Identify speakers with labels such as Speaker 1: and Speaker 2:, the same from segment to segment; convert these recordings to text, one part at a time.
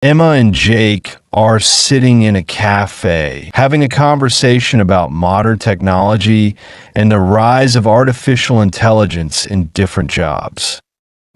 Speaker 1: Emma and Jake are sitting in a cafe, having a conversation about modern technology and the rise of artificial intelligence in different jobs.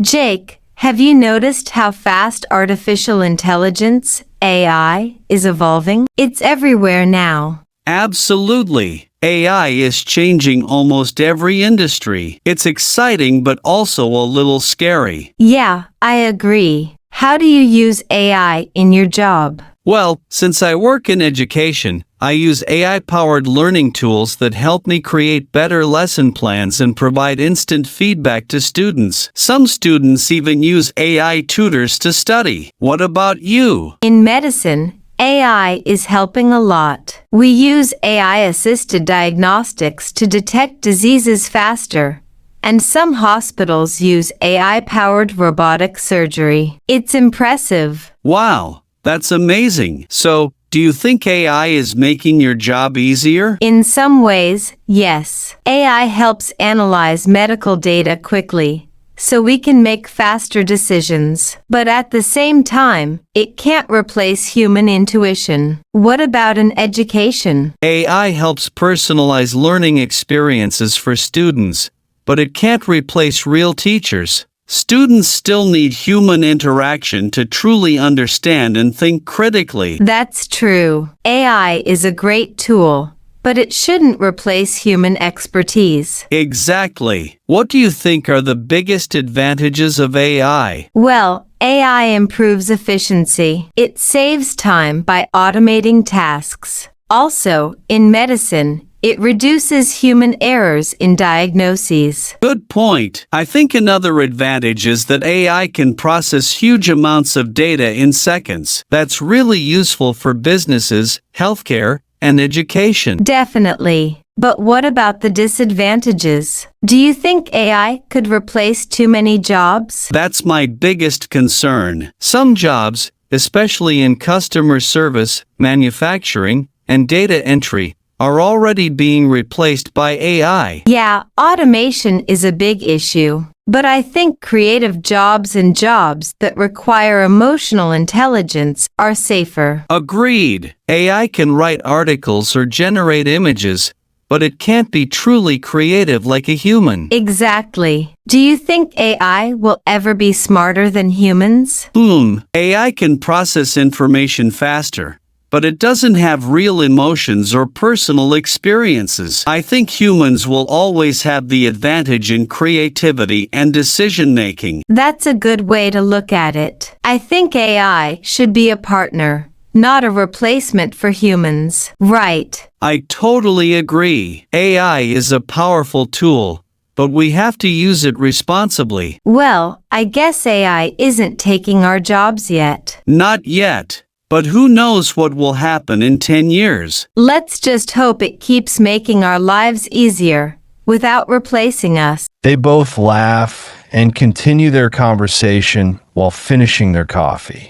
Speaker 2: Jake, have you noticed how fast artificial intelligence, AI, is evolving? It's everywhere now.
Speaker 3: Absolutely. AI is changing almost every industry. It's exciting but also a little scary.
Speaker 2: Yeah, I agree. How do you use AI in your job?
Speaker 3: Well, since I work in education, I use AI-powered learning tools that help me create better lesson plans and provide instant feedback to students. Some students even use AI tutors to study. What about you?
Speaker 2: In medicine, AI is helping a lot. We use AI-assisted diagnostics to detect diseases faster, and some hospitals use AI-powered robotic surgery. It's impressive.
Speaker 3: Wow, that's amazing. So, do you think AI is making your job easier?
Speaker 2: In some ways, yes. AI helps analyze medical data quickly, so we can make faster decisions. But at the same time, it can't replace human intuition. What about in education?
Speaker 3: AI helps personalize learning experiences for students, but it can't replace real teachers. Students still need human interaction to truly understand and think critically.
Speaker 2: That's true. AI is a great tool, but it shouldn't replace human expertise.
Speaker 3: Exactly. What do you think are the biggest advantages of AI?
Speaker 2: Well, AI improves efficiency. It saves time by automating tasks. Also, in medicine, it reduces human errors in diagnoses.
Speaker 3: Good point. I think another advantage is that AI can process huge amounts of data in seconds. That's really useful for businesses, healthcare, and education.
Speaker 2: Definitely. But what about the disadvantages? Do you think AI could replace too many jobs?
Speaker 3: That's my biggest concern. Some jobs, especially in customer service, manufacturing, and data entry, are already being replaced by AI.
Speaker 2: Yeah, automation is a big issue. But I think creative jobs and jobs that require emotional intelligence are safer.
Speaker 3: Agreed. AI can write articles or generate images, but it can't be truly creative like a human.
Speaker 2: Exactly. Do you think AI will ever be smarter than humans?
Speaker 3: AI can process information faster, but it doesn't have real emotions or personal experiences. I think humans will always have the advantage in creativity and decision-making.
Speaker 2: That's a good way to look at it. I think AI should be a partner, not a replacement for humans. Right.
Speaker 3: I totally agree. AI is a powerful tool, but we have to use it responsibly.
Speaker 2: Well, I guess AI isn't taking our jobs yet.
Speaker 3: Not yet. But who knows what will happen in 10 years?
Speaker 2: Let's just hope it keeps making our lives easier without replacing us.
Speaker 1: They both laugh and continue their conversation while finishing their coffee.